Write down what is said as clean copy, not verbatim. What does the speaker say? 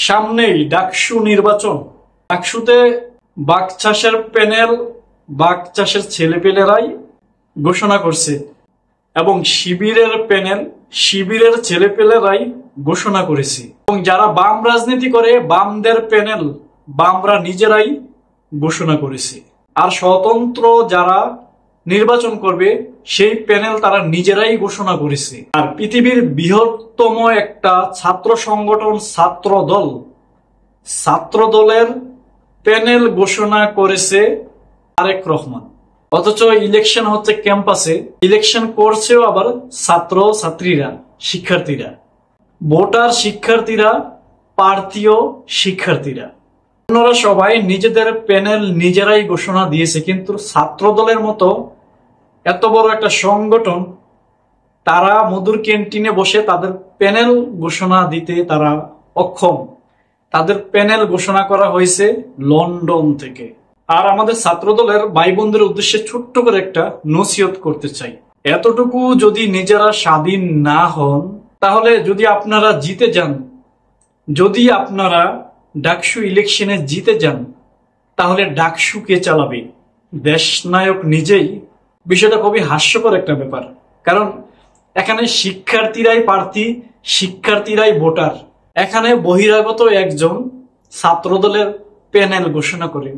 সামনেই ডাকসু নির্বাচন। ডাকসুতে বাকচাষের প্যানেল, বাকচাষের ছেলেপেলেরাই ঘোষণা করছে এবং শিবিরের প্যানেল, শিবিরের ছেলেপেলেরাই ঘোষণা করেছে। এবং যারা বাম রাজনীতি করে বামদের প্যানেল বামরা নিজেরাই ঘোষণা করেছে। আর স্বতন্ত্র যারা নির্বাচন করবে সেই প্যানেল তারা নিজেরাই ঘোষণা করেছে। আর পৃথিবীর বৃহত্তম একটা ছাত্র সংগঠন ছাত্র দলের প্যানেল ঘোষণা করেছে তারেক রহমান। অথচ ইলেকশন হচ্ছে ক্যাম্পাসে, ইলেকশন করছেও আবার ছাত্র ছাত্রীরা, শিক্ষার্থীরা, ভোটার শিক্ষার্থীরা, প্রার্থীও শিক্ষার্থীরা। অন্যরা সবাই নিজেদের প্যানেল নিজেরাই ঘোষণা দিয়েছে, কিন্তু ছাত্র দলের মতো এত বড় একটা সংগঠন তারা মধুর ক্যান্টিনে বসে তাদের প্যানেল ঘোষণা দিতে তারা অক্ষম। তাদের প্যানেল ঘোষণা করা হয়েছে লন্ডন থেকে। আর আমাদের ছাত্র দলের ভাই বোনদের উদ্দেশ্যে ছোট্ট করে একটা নসিহত করতে চাই। এতটুকু যদি নিজেরা স্বাধীন না হন, তাহলে যদি আপনারা জিতে যান, যদি আপনারা ডাকসু ইলেকশনে জিতে যান, তাহলে ডাকসু কে চালাবে? দেশনায়ক নিজেই। বিষয়টা খুবই হাস্যকর একটা ব্যাপার, কারণ এখানে শিক্ষার্থীরাই প্রার্থী, শিক্ষার্থীরাই ভোটার। এখানে বহিরাগত একজন ছাত্র দলের প্যানেল ঘোষণা করে।